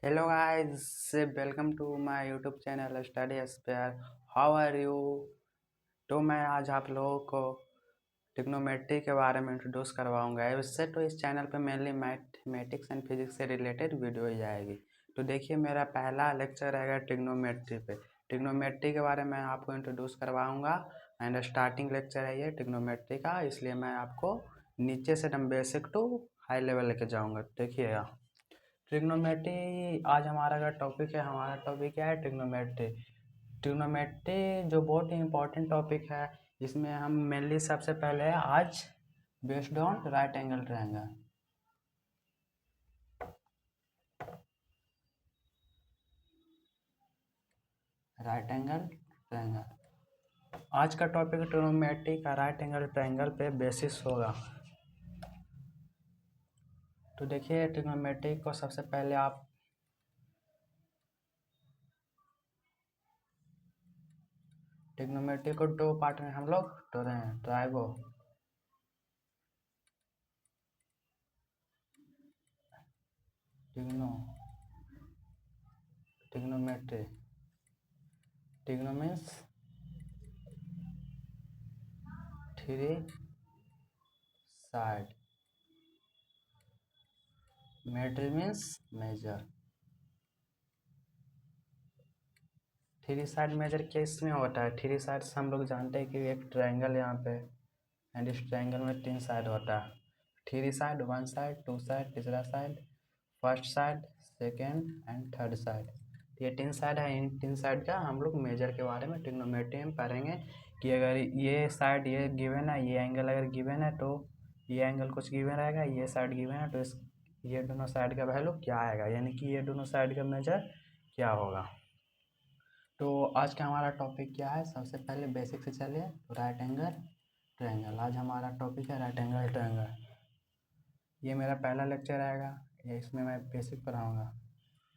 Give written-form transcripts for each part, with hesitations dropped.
Hello guys, welcome to my YouTube channel study aspire. How are you? तो मैं आज आप लोगों को ट्रिग्नोमेट्री के बारे में इंट्रोड्यूस करवाऊंगा। इससे तो इस चैनल पे मेनली मैथमेटिक्स एंड फिजिक्स से रिलेटेड वीडियो ही आएगी। तो देखिए, मेरा पहला लेक्चर रहेगा ट्रिग्नोमेट्री पे। ट्रिग्नोमेट्री के बारे में आपको इंट्रोड्यूस करवाऊंगा एंड स्टार्टिंग लेक्चर है ये ट्रिग्नोमेट्री का, इसलिए मैं आपको नीचे से एकदम बेसिक टू हाई लेवल लेके जाऊँगा। देखिएगा, ट्रिग्नोमेट्री आज हमारा का टॉपिक है। हमारा टॉपिक क्या है? ट्रिग्नोमेट्री। ट्रिग्नोमेट्री जो बहुत ही इम्पोर्टेंट टॉपिक है, इसमें हम मेनली सबसे पहले आज based on right angle triangle. Right angle triangle आज का टॉपिक ट्रिग्नोमेट्री का राइट एंगल ट्रायंगल पे बेसिस होगा। तो देखिए, ट्रिग्नोमेट्री को सबसे पहले आप ट्रिग्नोमेट्री को दो पार्ट में हम लोग तोड़ रहे हैं। Trigonometry trigono means three side, metry means measure. Three side measure किस में होता है? थ्री साइड से हम लोग जानते हैं कि एक ट्रायंगल यहाँ पे, एंड इस ट्रायंगल में तीन साइड होता है। Three side, one side, two side, तीसरा side, first side, second and third side. ये तीन साइड है। इन तीन साइड का हम लोग मेजर के बारे में ट्रिग्नोमेट्री में पढ़ेंगे कि अगर ये साइड ये गिवन है, ये एंगल अगर गिवन है तो ये एंगल कुछ गिवन रहेगा, ये साइड गिवन है तो इस ये दोनों साइड का वैल्यू क्या आएगा, यानी कि ये दोनों साइड का मेजर क्या होगा। तो आज का हमारा टॉपिक क्या है? सबसे पहले बेसिक से चलिए। राइट एंगल ट्रायंगल आज हमारा टॉपिक है। राइट एंगल ट्रायंगल ये मेरा पहला लेक्चर आएगा, ये इसमें मैं बेसिक पढ़ाऊँगा।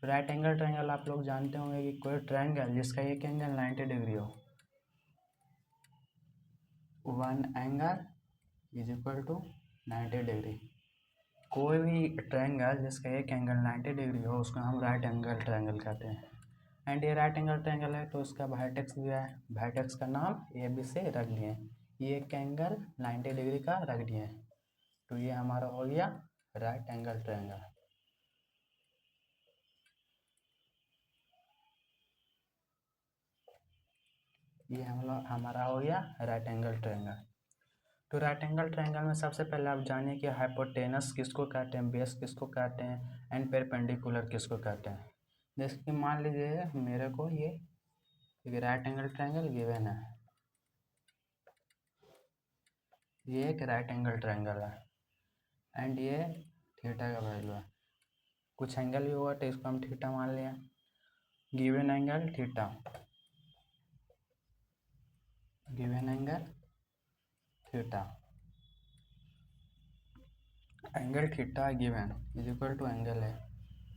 राइट एंगल ट्रायंगल आप लोग जानते होंगे कि कोई ट्रायंगल जिसका एक एंगल 90 डिग्री हो, one angle is equal to 90 degree. कोई भी ट्रायंगल जिसका एक एंगल 90 डिग्री हो उसको हम राइट एंगल ट्रायंगल कहते हैं। एंड ये राइट एंगल ट्रायंगल है तो उसका वर्टेक्स भी है। वर्टेक्स का नाम ए बी से रख दिए। ये एक एंगल 90 डिग्री का रख दिए, तो ये हमारा हो गया राइट एंगल ट्रायंगल। ये हमारा हो गया राइट एंगल ट्रायंगल। तो राइट एंगल ट्रायंगल में सबसे पहले आप जानिए कि हाइपोटेनस किसको कहते हैं, बेस किसको कहते हैं, एंड परपेंडिकुलर किसको कहते हैं। जैसे कि मान लीजिए मेरे को ये राइट एंगल ट्रायंगल गिवन है, ये एक राइट एंगल ट्रायंगल है एंड ये थीटा का वैल्यू है। कुछ एंगल भी होगा तो इसको हम थीटा मान लिया। Given angle theta, given angle theta, angle theta given is equal to angle A.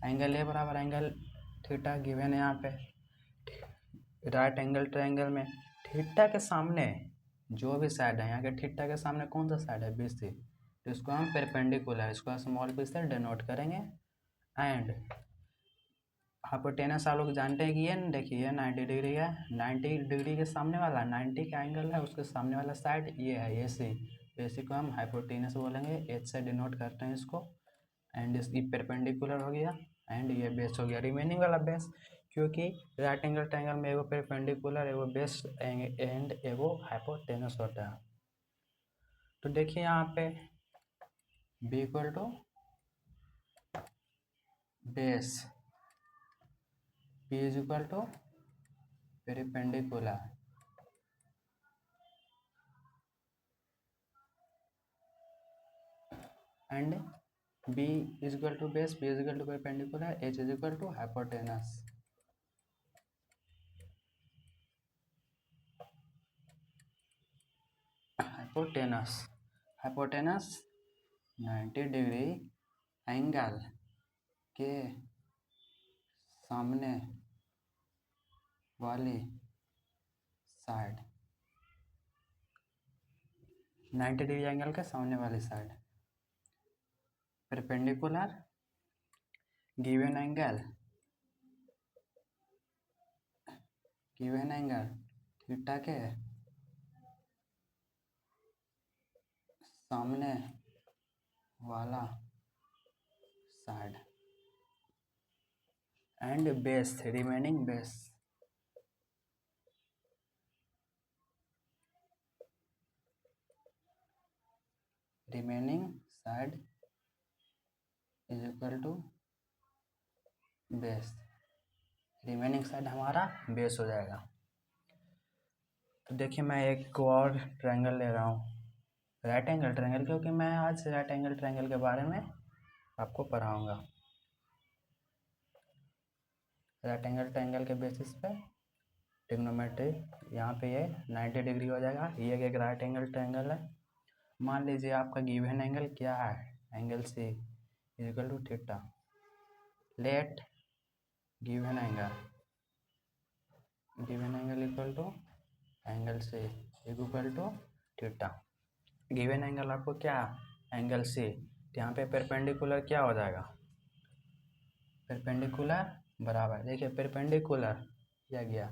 Angle A बराबर एंगल थीटा गिवन है यहाँ पे। राइट एंगल ट्रायंगल में थीटा के सामने जो भी साइड है, यहाँ के थीटा के सामने कौन सा साइड है? B C. तो इसको हम परपेंडिकुलर, इसको स्मॉल बी से डिनोट करेंगे। एंड हाइपोटेनस आप लोग जानते हैं कि ये देखिए ये 90 डिग्री है। 90 डिग्री के सामने वाला 90 का एंगल है, उसके सामने वाला साइड ये है, ये सी। तो इसी को हम हाइपोटेनस बोलेंगे, एच से डिनोट करते हैं इसको। एंड इसकी परपेंडिकुलर हो गया एंड ये बेस हो गया, रिमेनिंग वाला बेस। क्योंकि राइट एंगल ट्रायंगल में एगो परपेंडिकुलर, एगो बेस एंड एगो हाइपोटेनस होता है। तो देखिए यहाँ पे B equal to base, P is equal to perpendicular, and B is equal to base, P is equal to perpendicular, H is equal to hypotenuse. Hypotenuse hypotenuse 90 degree angle के सामने वाली साइड, 90 डिग्री एंगल के सामने वाली side, perpendicular given angle given angle theta के सामने वाला side and base remaining base side is equal to base. Remaining side हमारा बेस हो जाएगा। तो देखिए मैं एक और ट्रायंगल ले रहा हूँ, राइट एंगल ट्रायंगल, क्योंकि मैं आज राइट एंगल ट्रायंगल के बारे में आपको पढ़ाऊँगा। राइट एंगल ट्रायंगल के बेसिस पे ट्रिग्नोमेट्री यहाँ पे ये 90 डिग्री हो जाएगा। ये एक राइट एंगल ट्रायंगल है। मान लीजिए आपका गिवन एंगल क्या है, angle C is equal to theta. Let given angle equal to angle C equal to theta. Given angle आपको क्या, एंगल सी, तो यहाँ पे परपेंडिकुलर क्या हो जाएगा, परपेंडिकुलर बराबर, देखिए परपेंडिकुलर क्या गया,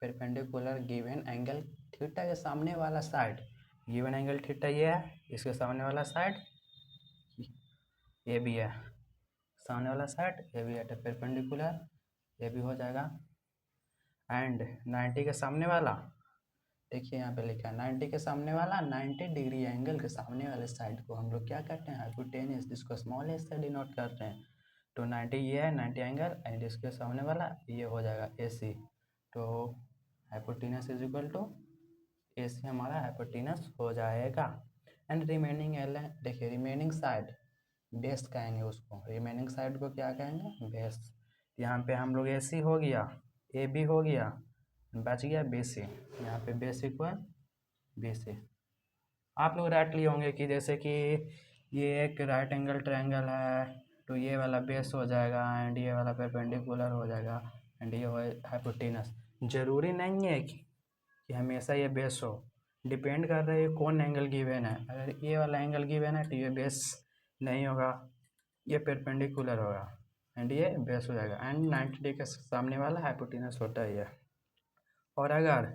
परपेंडिकुलर गिवन एंगल थीटा के सामने वाला साइड, गिवन एंगल थीटा ये है, इसके सामने वाला साइड ये भी है, सामने वाला साइड ये भी है, तो परपेंडिकुलर ये भी हो जाएगा। एंड 90 के सामने वाला, देखिए यहाँ पे लिखा है 90 के सामने वाला, 90 डिग्री एंगल के सामने वाले साइड को हम लोग क्या करते हैं, हाइपोटेनस, जिसको स्मॉल एस से डिनोट करते हैं। तो 90 ये है 90 एंगल, एंड इसके सामने वाला ये हो जाएगा AC। तो hypotenuse is equal to AC हमारा हाइपोटेनस हो जाएगा। एंड रिमेनिंग एल, देखिए रिमेनिंग साइड बेस कहेंगे उसको, रिमेनिंग साइड को क्या कहेंगे, बेस। यहाँ पे हम लोग AC हो गया, AB हो गया, बच गया BC, यहाँ पे बेस इक्वल BC। आप लोग राइट लिए होंगे कि जैसे कि ये एक राइट एंगल ट्रायंगल है, तो ये वाला बेस हो जाएगा, एंड ये वाला परपेंडिकुलर हो जाएगा, एंड ये हो हाइपोटेनस। ज़रूरी नहीं है कि हमेशा ये बेस हो, डिपेंड कर रहा है कौन एंगल गिवन है। अगर ये वाला एंगल गिवन है तो ये बेस नहीं होगा, ये परपेंडिकुलर होगा, एंड ये बेस हो जाएगा। एंड 90 डिग्री के सामने वाला हाइपोटेनस होता है ये। और अगर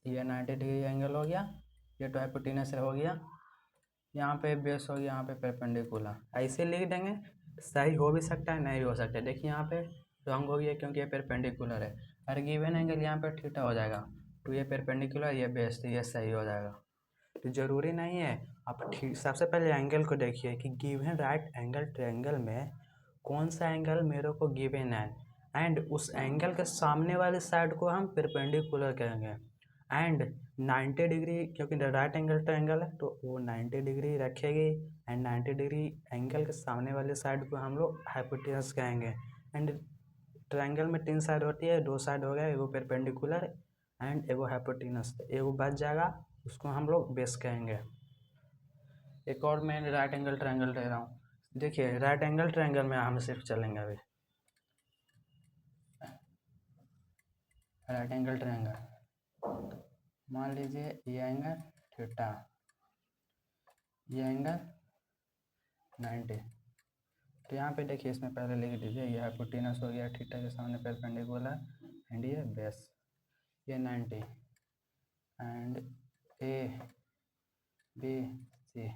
ये 90 डिग्री एंगल हो गया, ये तो हाइपोटेनस हो गया, यहाँ पे बेस हो गया, यहाँ पे परपेंडिकुलर, ऐसे लिख देंगे, सही हो भी सकता है नहीं भी हो सकता है। देखिए यहाँ पे रॉन्ग हो गया क्योंकि ये परपेंडिकुलर है। अगर गिवन एंगल यहाँ पे थीटा हो जाएगा, तो ये परपेंडिकुलर, ये बेस, तो ये सही हो जाएगा। तो ज़रूरी नहीं है आप सबसे पहले एंगल को देखिए कि गिवन राइट एंगल ट्रायंगल में कौन सा एंगल मेरे को गिवन है, एंड उस एंगल के सामने वाले साइड को हम परपेंडिकुलर कहेंगे। एंड 90 डिग्री, क्योंकि राइट एंगल ट्रायंगल है तो वो 90 डिग्री रखेगी, एंड 90 डिग्री एंगल के सामने वाले साइड को हम लोग हाइपोटेनस कहेंगे। एंड ट्रायंगल में 3 साइड होती है, 2 साइड हो गया, एगो परपेंडिकुलर एंड एगो हाइपोटेनस, एगो बच जाएगा, उसको हम लोग बेस कहेंगे। एक और मैं राइट एंगल ट्रायंगल ले रहा हूँ। देखिए राइट एंगल ट्रायंगल में हम सिर्फ चलेंगे अभी, राइट एंगल ट्रायंगल, मान लीजिए ये एंगल थीटा, ये एंगल 90, तो यहाँ पे देखिए इसमें पहले लिख दीजिए, ये हाइपोटेनस हो गया, थीटा के सामने परपेंडिकुलर, एंड ये बेस, ये 90, एंड ABC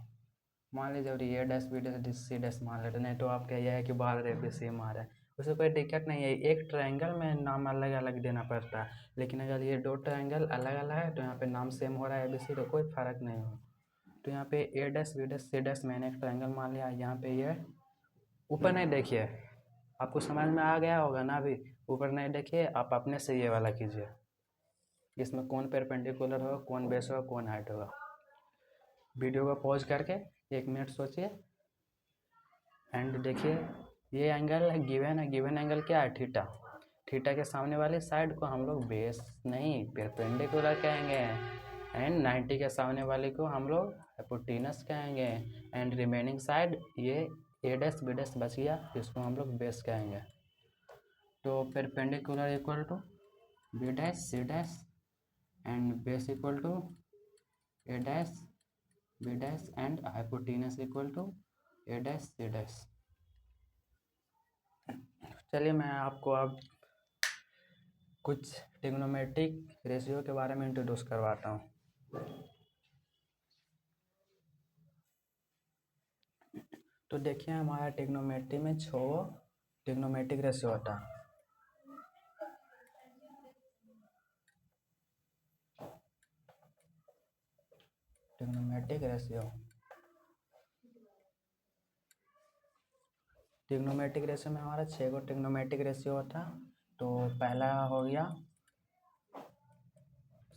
मान लीजिए, और ये dash B dash C dash मान लेते, नहीं तो आपका यह है कि बाहर ABC मार है, उससे कोई दिक्कत नहीं है। एक ट्रायंगल में नाम अलग अलग देना पड़ता है, लेकिन अगर ये 2 ट्रायंगल अलग अलग है तो यहाँ पे नाम सेम हो रहा है ABC, तो कोई फ़र्क नहीं हो। तो यहाँ पे A dash B dash C dash मैंने एक ट्रायंगल मान लिया। यहाँ पे ये ऊपर नहीं देखिए, आपको समझ में आ गया होगा ना, अभी ऊपर नहीं देखिए, आप अपने से ये वाला कीजिए, इसमें कौन परपेंडिकुलर होगा, कौन बेस होगा, कौन हाइट होगा। वीडियो को पॉज करके 1 मिनट सोचिए, एंड देखिए ये एंगल गिवन है, गिवन एंगल क्या है, थीटा। थीटा के सामने वाले साइड को हम लोग बेस नहीं परपेंडिकुलर कहेंगे, एंड 90 के सामने वाले को हम लोग हाइपोटेनस कहेंगे, एंड रिमेनिंग साइड ये A डैश B डैश बच गया, इसको हम लोग बेस कहेंगे। तो perpendicular equal to B dash C dash, and base equal to A dash B dash, and hypotenuse equal to A dash C dash. चलिए मैं आपको अब कुछ ट्रिग्नोमेट्रिक रेशियो के बारे में इंट्रोड्यूस करवाता हूँ। तो देखिए हमारा ट्रिग्नोमेट्री में 6 ट्रिग्नोमेट्रिक रेशियो होता है। ट्रिग्नोमेट्रिक रेशियो में हमारा 6 गो ट्रिग्नोमेट्रिक रेशियो होता है। तो पहला हो गया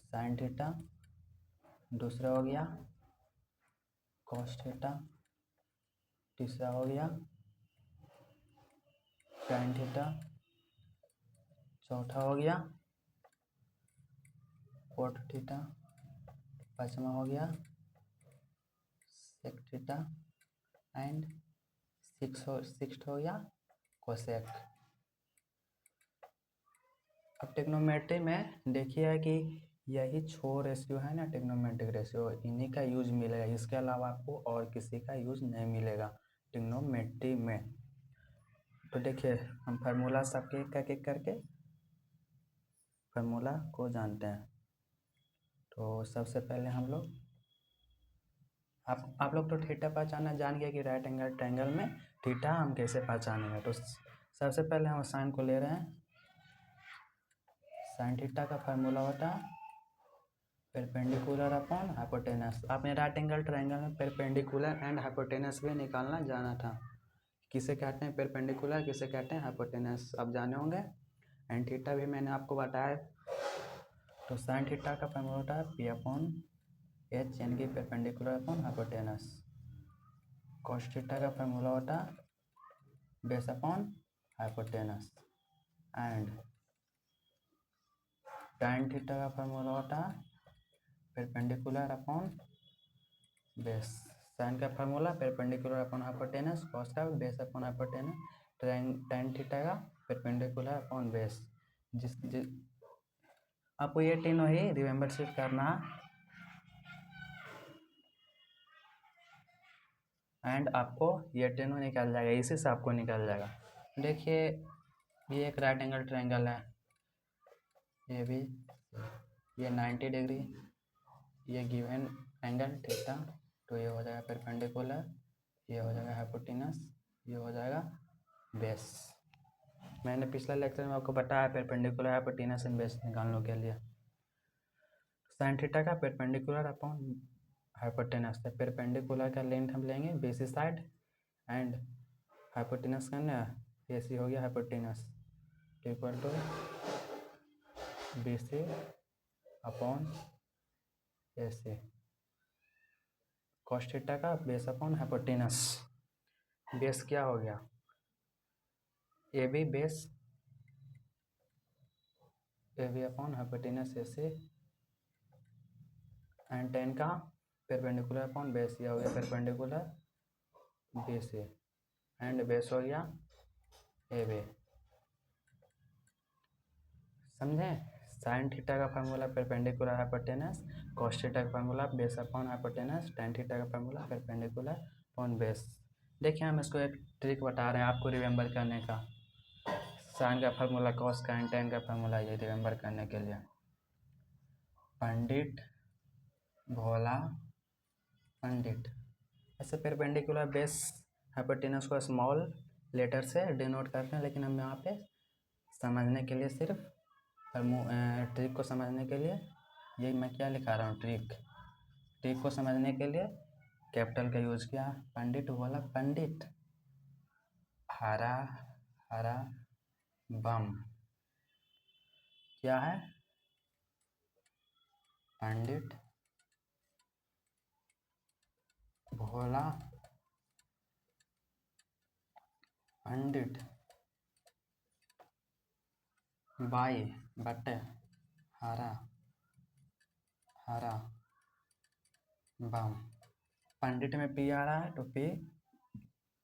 साइन थीटा, दूसरा हो गया कॉस थीटा, तीसरा हो गया टैन थीटा, चौथा हो गया कोट थीटा, पाँचवा हो गया सेक थीटा एंड सिक्स्थ हो गया कोसेक। अब ट्रिग्नोमेट्री में देखिए कि यही 6 रेशियो है ना ट्रिग्नोमेट्रिक रेशियो, इन्हीं का यूज मिलेगा, इसके अलावा आपको और किसी का यूज नहीं मिलेगा ट्रिग्नोमेट्री में। तो देखिए हम फार्मूला सबके एक करके फार्मूला को जानते हैं। तो सबसे पहले हम लोग आप लोग तो थीटा पहचानना जान गए कि राइट एंगल ट्रायंगल में थीटा हम कैसे पहचानेंगे। तो सबसे पहले हम साइन को ले रहे हैं। साइन थीटा का फार्मूला होता है परपेंडिकुलर अपॉन हाइपोटेनस। आपने राइट एंगल ट्रायंगल में परपेंडिकुलर एंड हाइपोटेनस भी निकालना जाना था, किसे कहते हैं परपेंडिकुलर, किसे कहते हैं हाइपोटेनस, आप जाने होंगे। एंड थीटा भी मैंने आपको बताया। तो साइन थीटा का फार्मूला होता है पी अपॉन एच यानी कि perpendicular upon hypotenuse. Cos theta का फार्मूला होता है base upon hypotenuse. And tan theta का फार्मूला होता है परपेंडिकुलर अपॉन बेस। साइन का formula perpendicular upon hypotenuse, cos का base upon hypotenuse, tan theta का परपेंडिकुलर अपॉन बेस। आपको ये तीनों ही रिमेंबरशिप करना एंड आपको ये तीनों निकल जाएगा, इसी से आपको निकल जाएगा। देखिए ये एक राइट एंगल ट्रायंगल है, ये भी, ये 90 डिग्री, ये गिवन एंगल थीटा, तो ये हो जाएगा परपेंडिकुलर, ये हो जाएगा हाइपोटेनस, ये हो जाएगा बेस। मैंने पिछला लेक्चर में आपको बताया परपेंडिकुलर हाइपोटेनस एंड बेस निकालने के लिए। साइन थीटा का परपेंडिकुलर अपॉन हाइपोटेनस, परपेंडिकुलर का लेंथ हम लेंगे बेसी साइड एंड हाइपोटेनस का ना एसी हो गया hypotenuse equal to BC upon AC। Cos theta का बेस अपॉन हाइपोटेनस, बेस क्या हो गया AB base, AB upon hypotenuse AC and tan का परपेंडिकुलर अपॉन बेस, ये हो गया परपेंडिकुलर BC एंड बेस हो गया AB। समझे? साइन थीटा का formula perpendicular hypotenuse, cos theta का formula base upon hypotenuse, tan theta का फार्मूला परपेंडिकुलर अपॉन बेस। देखिए हम इसको एक ट्रिक बता रहे हैं आपको रिमेंबर करने का। साइन का फार्मूला कॉस का एंड टेन का फार्मूला, ये रिमेंबर करने के लिए। पंडित भोला पंडित, ऐसे परपेंडिकुलर बेस हाइपोटेनस को स्मॉल लेटर से डिनोट करते हैं, लेकिन हम यहाँ पे समझने के लिए सिर्फ ट्रिक को समझने के लिए ये मैं क्या लिखा रहा हूँ, ट्रिक को समझने के लिए कैपिटल का यूज किया। पंडित बोला पंडित, हरा हरा बम, क्या है पंडित भोला पंडित बाई बटे हरा हरा बम। पंडित में पी आ रहा है तो पी,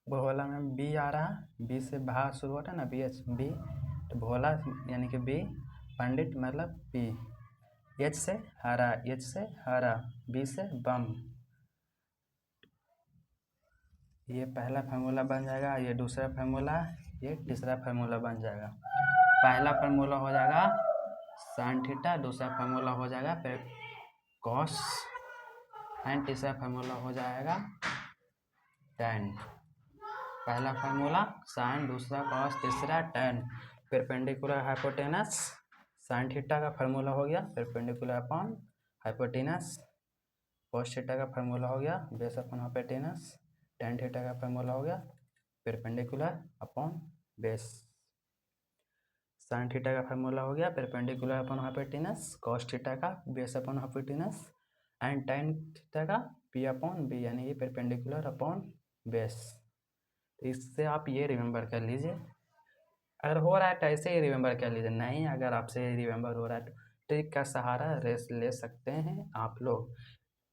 भोला में बी आ रहा है, बी से भा शुरू होता है ना, BH बी, तो भोला यानी कि बी, पंडित मतलब पी, एच से हरा, बी से बम। ये पहला फार्मूला बन जाएगा, ये दूसरा फार्मूला, ये तीसरा फार्मूला बन जाएगा। पहला फार्मूला हो जाएगा साइन थीटा, दूसरा फार्मूला हो जाएगा फिर कॉस, एंड तीसरा फार्मूला हो जाएगा टेन। पहला फार्मूला साइन, दूसरा कॉस, तीसरा tan. Perpendicular hypotenuse, sine theta का फार्मूला हो गया perpendicular upon hypotenuse. Cos theta का फार्मूला हो गया base upon hypotenuse. Tan theta का फार्मूला हो गया perpendicular upon base. Sine theta का फार्मूला हो गया perpendicular upon hypotenuse. Cos theta का base upon hypotenuse. And tan theta का पी अपॉन बी, यानी ये परपेंडिकुलर अपॉन बेस। तो इससे आप ये रिमेंबर कर लीजिए। अगर हो रहा है तो ऐसे ही रिमेंबर कर लीजिए, नहीं अगर आपसे रिमेंबर हो रहा है तो ट्रिक का सहारा रेस्ट ले सकते हैं आप लोग।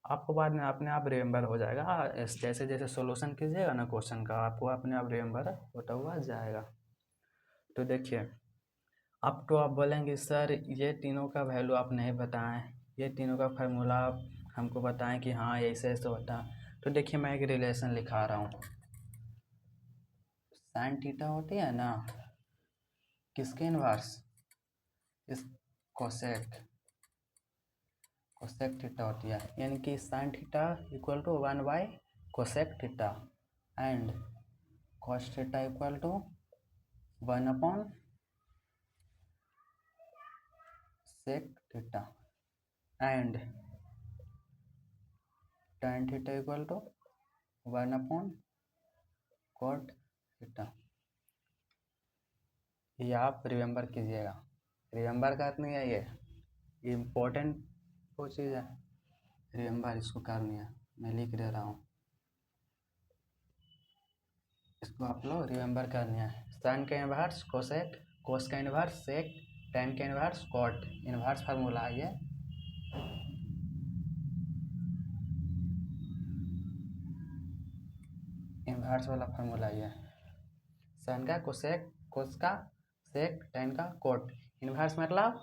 आपको बाद में अपने आप रिमेंबर हो जाएगा। जैसे जैसे सॉल्यूशन कीजिएगा ना क्वेश्चन का, आपको अपने आप रिमेंबर होता हुआ जाएगा। तो देखिए, अब तो आप बोलेंगे सर ये तीनों का वैल्यू आप नहीं बताएं, ये तीनों का फार्मूला आप हमको बताएं कि हाँ ऐसे ऐसे होता है। तो देखिए मैं एक रिलेशन लिखा रहा हूँ। साइन थीटा होती है ना, किसके इनवर्स, इस कोसेक थीटा होती है, यानी कि sine theta equal to 1 by cosec theta and cos theta equal to 1 upon sec theta and tan theta equal to 1 upon cot theta. ये आप रिमेंबर कीजिएगा। रिमेंबर करनी है, ये इम्पोर्टेंट वो चीज़ है, रिमेंबर इसको करनी है। मैं लिख दे रहा हूँ, इसको आप लोग रिमेंबर करनी है। साइन का इनवर्स कोसेक, कोस का इनवर्स सेक, tan का इनवर्स कॉट। इनवर्स फार्मूला है ये। इनवर्स वाला फार्मूला ये, साइन का कोसेक, कोस का सेक, tan का कॉट। इनवर्स मतलब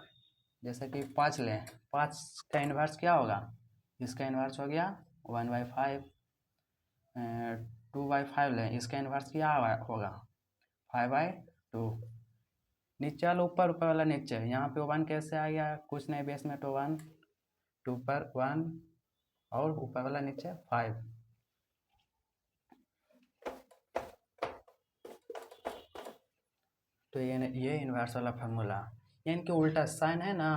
जैसे कि 5 लें, 5 का इनवर्स क्या होगा, इसका इनवर्स हो गया 1/5। 2/5 लें, इसका इनवर्स क्या होगा 5/2। नीचे वाला ऊपर, ऊपर वाला नीचे, यहाँ पे 1 कैसे आ गया, कुछ नहीं बेस में तो 1, 2 पर 1 और ऊपर वाला नीचे 5। तो ये इनवर्स वाला फार्मूला, यानी कि उल्टा साइन है ना,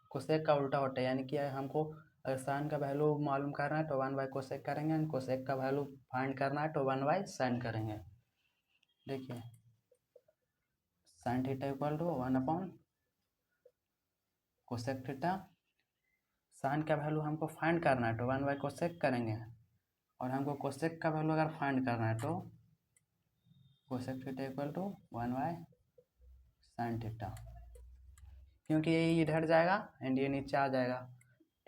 कोसेक का उल्टा होता है। यानी कि हमको अगर साइन का वैल्यू मालूम करना है तो 1 बाई कोसेक करेंगे, कोसेक का वैल्यू फाइंड करना है तो 1 बाई साइन करेंगे। देखिए sine theta equal to 1 upon cosec theta. Sine का वैल्यू हमको फाइंड करना है तो 1 बाई कोसेक करेंगे, और हमको कोसेक का वैल्यू अगर फाइंड करना है तो cosec theta equal to 1 by sine theta. क्योंकि ये इधर जाएगा एंड ये नीचे आ जाएगा,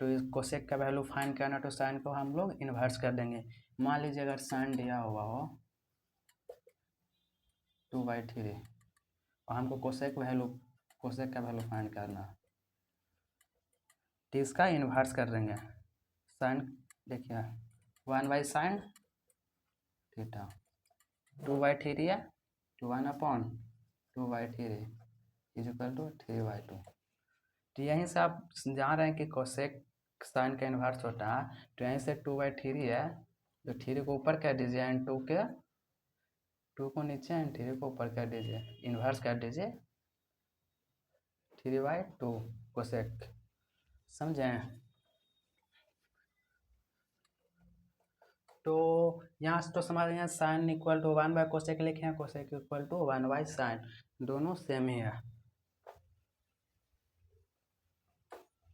तो इस कोसेक का वैल्यू फाइंड करना तो साइन को हम लोग इन्वर्स कर देंगे। मान लीजिए अगर साइन दिया हुआ हो 2/3 और हमको कोसेक का वैल्यू फाइंड करना, तो इसका इन्वर्स कर देंगे। साइन देखिए 1 बाई साइन थीटा, 2/3 है तो 1 अपॉन 2/3 इज इक्वल टू 3/2। तो यहीं से आप जान रहे हैं कि कोसेक साइन का इन्वर्स होता है, तो यहीं से 2/3 है तो 3 को ऊपर कर दीजिए एंड 2 को नीचे एंड 3 को ऊपर कर दीजिए, इन्वर्स कर दीजिए 3/2 कोसेक। समझें? तो यहाँ से तो समझ गए sine equal to 1 by cosec लिखे हैं, cosec equal to 1 by sine, दोनों सेम ही है।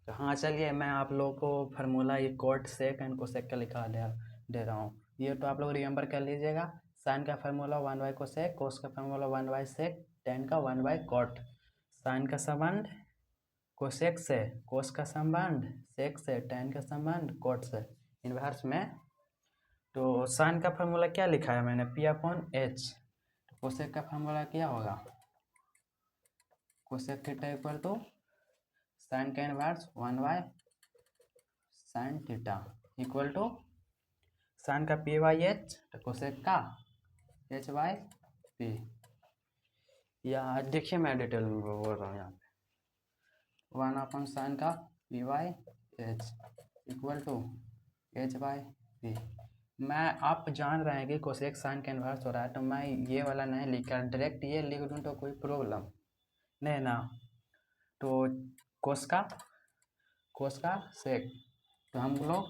तो हाँ चलिए मैं आप लोगों को फार्मूला ये कॉट सेक एंड कोसेक का लिखा दे रहा हूँ। ये तो आप लोग रिमेंबर कर लीजिएगा। साइन का फार्मूला 1 बाई कोसेक, कोस का फार्मूला 1 बाई सेक, टेन का 1 बाई कॉट। साइन का संबंध कोसेक से, कोस का संबंध सेक से, टेन का संबंध कॉट से, इनवर्स में। तो साइन का फार्मूला क्या लिखा है मैंने, पी अपॉन एच। कोसेक का फार्मूला क्या होगा, cosec theta equal to sine का inverse 1 by sine theta equal to sine का पी बाई एच, तो कोसेक का एच बाई पी। या देखिए मैं डिटेल में बोल रहा हूँ यहाँ पे, 1 अपॉन साइन का P by H equal to H by P. मैं आप जान रहे हैं कि कोसेक साइन का इन्वर्स हो रहा है, तो मैं ये वाला नहीं लिखा, डायरेक्ट ये लिख दूँ तो कोई प्रॉब्लम नहीं ना। तो कोस का सेक, तो हम लोग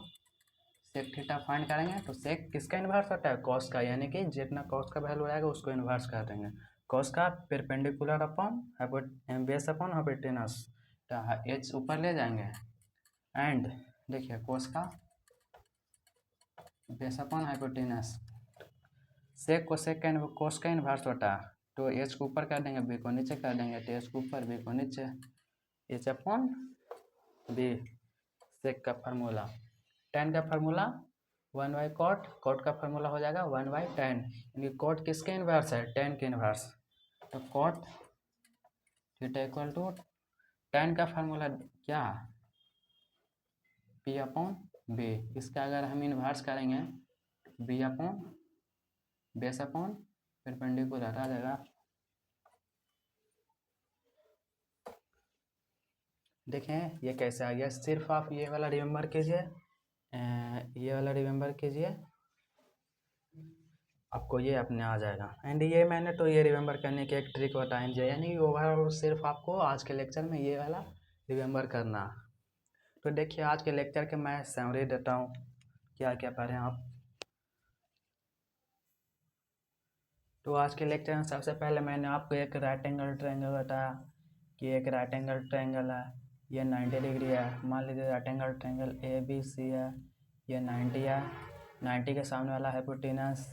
सेक थीटा फाइंड करेंगे। तो सेक किसका इन्वर्स होता है? कॉस का, यानी कि जितना कॉस का वैल्यू आएगा उसको इन्वर्स कर देंगे। कॉस का perpendicular upon base upon hypotenuse, तो एच ऊपर ले जाएंगे। एंड देखिए कोस का बेस अपॉन हाइपोटेनस, सेक कोस का इन्वर्स होता है, तो एच को ऊपर कर देंगे, बी को नीचे कर देंगे, तो एच को ऊपर बी को नीचे, एच अपॉन बी। सेक का फार्मूला, टेन का फार्मूला 1 बाई कॉट, कॉट का फार्मूला हो जाएगा 1 बाई टेन, यानी कॉट किसके इन्वर्स है? टेन के इन्वर्स। तो cot theta equal to tan का फार्मूला क्या? P upon B. इसका अगर हम इन्वर्स करेंगे, B upon base upon perpendicular आ जाएगा। देखें ये कैसे आ गया, सिर्फ आप ये वाला रिमेंबर कीजिए, ये वाला रिमेंबर कीजिए, आपको ये अपने आ जाएगा। एंड ये मैंने तो ये रिमेंबर करने की एक ट्रिक बताई है, यानी ओवरऑल सिर्फ आपको आज के लेक्चर में ये वाला रिमेंबर करना। तो देखिए आज के लेक्चर के मैं समरी देता हूँ, क्या क्या पढ़ें आप। तो आज के लेक्चर में सबसे पहले मैंने आपको एक राइट एंगल ट्रायंगल बताया कि एक राइट एंगल ट्रायंगल है, ये 90 डिग्री है। मान लीजिए right angle triangle A B C है, ये 90 है, 90 के सामने वाला हाइपोटेनस,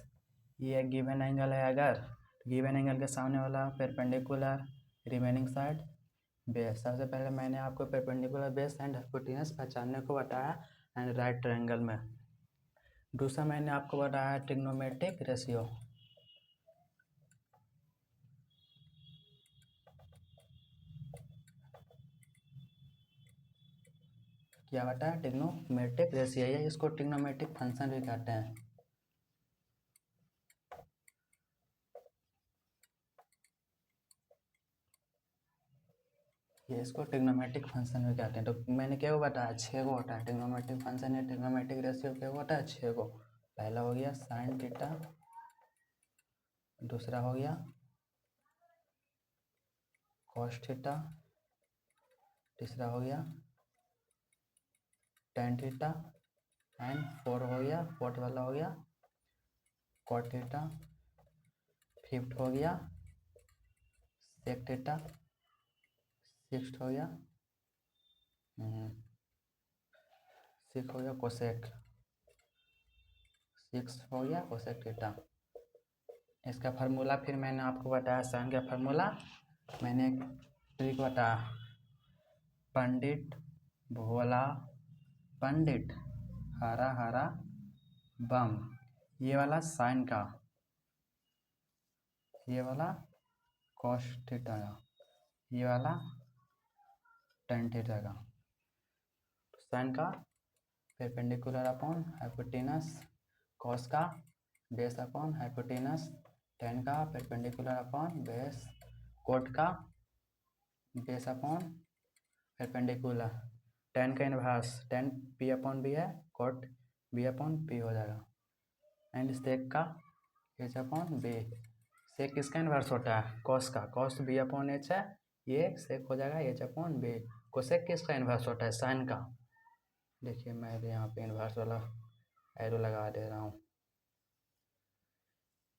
ये गिवन एंगल है। अगर गिवन एंगल के सामने वाला परपेंडिकुलर, रिमेनिंग साइड बेस। सबसे पहले मैंने आपको परपेंडिकुलर बेस एंड हाइपोटेनस पहचानने को बताया एंड राइट ट्रायंगल में। दूसरा मैंने आपको बताया ट्रिग्नोमेट्रिक रेशियो, क्या बताया? ट्रिग्नोमेट्रिक रेशियो, या इसको ट्रिग्नोमेट्रिक फंक्शन भी कहते हैं। ये इसको ट्रिग्नोमेट्रिक फंक्शन भी कहते हैं। तो मैंने क्या बताया? 6 गो होता है ट्रिग्नोमेट्रिक फंक्शन या ट्रिग्नोमेट्रिक रेशियो, क्या होता है? 6 गो। पहला हो गया साइन थीटा, दूसरा हो गया कॉस थीटा, तीसरा हो गया टेन थीटा, एंड फोर्थ वाला हो गया कॉट थीटा, फिफ्थ हो गया सेक थीटा, सिक्स्थ हो गया कोसेक, हो गया कोसेक थीटा। इसका फार्मूला फिर मैंने आपको बताया साइन का फार्मूला, मैंने एक ट्रिक बताया, पंडित भोला पंडित हरा हरा बम, ये वाला साइन का, ये वाला कॉस थीटा का, ये वाला टेन थीटा का। साइन का परपेंडिकुलर अपॉन हाइपोटेनस, कॉस का बेस अपॉन हाइपोटेनस, टेन का परपेंडिकुलर अपॉन बेस, कोट का बेस अपॉन परपेंडिकुलर, टेन का inverse, tan P upon B है, कोट बी अपॉन पी हो जाएगा। एंड सेक का एच अपॉन बी, सेक किसका इनवर्स होता है? कॉस का, कॉस बी अपॉन एच है, ये सेक हो जाएगा एच अपॉन बी। कोसेक किसका इनवर्स होता है? साइन का। देखिए मैं यहाँ पे इनवर्स वाला एरो लगा दे रहा हूँ,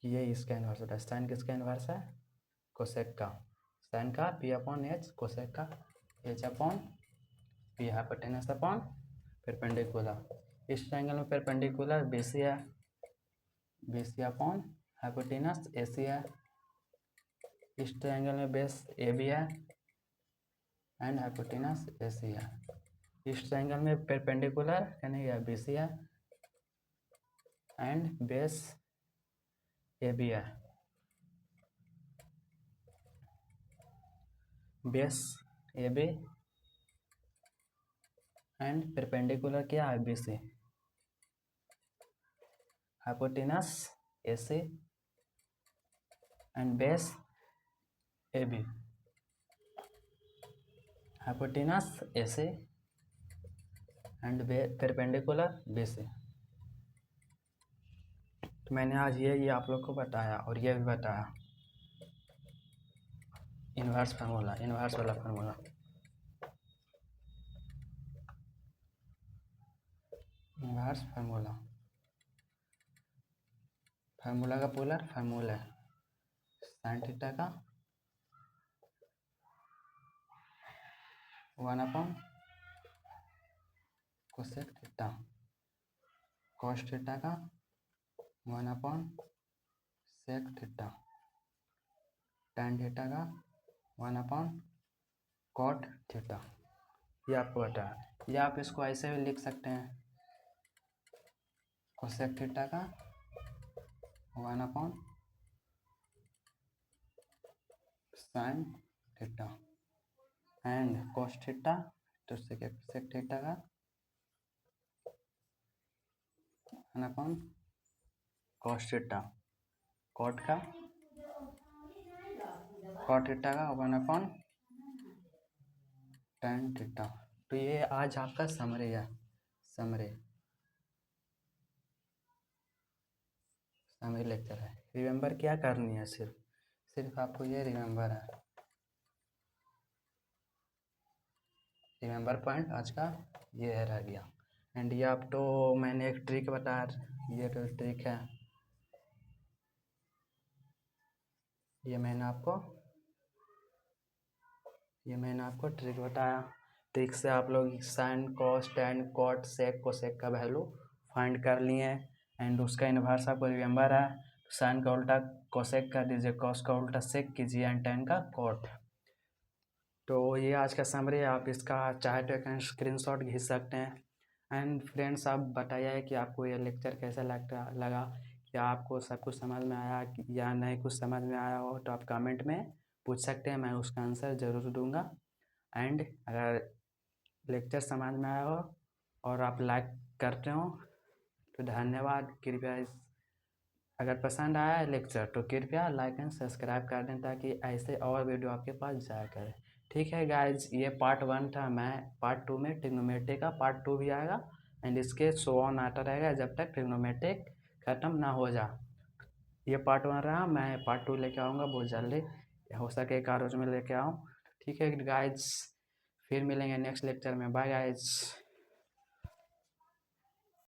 ये इसका इनवर्स होता है। साइन किसका इनवर्स है? कोसेक का। साइन का पी अपॉन एच, कोसेक का H upon P, hypotenuse upon perpendicular. इस ट्रायंगल में परपेंडिकुलर बीसी है, बीसी अपॉन हाइपोटेनस एसी है। इस ट्रायंगल में बेस ए बी है एंड हाइपोटेनस एसी है। इस ट्रायंगल में परपेंडिकुलर यानी बीसी है एंड बेस ए बी है। Base A B and perpendicular क्या है? B C, hypotenuse A C and base A B. Hypotenuse A C and perpendicular B से। तो मैंने आज ये आप लोग को बताया और ये भी बताया इन्वर्स फार्मूला, इन्वर्स वाला फार्मूला। इन्वर्स फार्मूला, फार्मूला का पोलर फार्मूला है साइन थीटा का 1 कोसेक थीटा, कॉस थीटा का 1 सेक थीटा, टैन थीटा का 1 कॉट थीटा। ये आपको बताया। या आप इसको ऐसे भी लिख सकते हैं कोसेक थीटा का 1 sine theta and cos theta, तो सेक थीटा का 1 कॉस थीटा, कॉट थीटा का 1 टैन थीटा। तो ये आज आपका समरी है, समरी लेक्चर है। रिमेंबर क्या करनी है, सिर्फ आपको ये रिमेंबर है, रिमेंबर पॉइंट आज का ये है रह गया। एंड ये आप तो मैंने एक ट्रिक बताया, ये तो ट्रिक है, ये मैंने आपको ट्रिक बताया। ट्रिक से आप लोग sine cos tan cot sec cosec का वैल्यू फाइंड कर लिए एंड उसका इन्वर्स आपको रिमेंबर है। साइन का उल्टा कोसेक कर दीजिए, कॉस का उल्टा सेक कीजिए एंड टैन का कॉट। तो ये आज का समरी है। आप इसका चाहे तो एक स्क्रीनशॉट खींच सकते हैं। एंड फ्रेंड्स, आप बताइए कि आपको ये लेक्चर कैसा लगा, क्या आपको सब कुछ समझ में आया या नहीं कुछ समझ में आया हो तो आप कमेंट में पूछ सकते हैं, मैं उसका आंसर ज़रूर दूंगा। एंड अगर लेक्चर समझ में आया हो और आप लाइक करते हो तो धन्यवाद। कृपया अगर पसंद आया है लेक्चर तो कृपया लाइक एंड सब्सक्राइब कर दें ताकि ऐसे और वीडियो आपके पास जाया करे। ठीक है गाइज, ये पार्ट 1 था। मैं पार्ट 2 में ट्रिग्नोमेट्री का पार्ट 2 भी आएगा एंड इसके सो ऑन आता रहेगा जब तक ट्रिग्नोमेट्री ख़त्म ना हो जा। ये पार्ट 1 रहा, मैं पार्ट 2 लेके आऊँगा बहुत जल्दी, हो सके एक रोज में लेके आऊँ। ठीक है गाइज, फिर मिलेंगे नेक्स्ट लेक्चर में। Bye guys.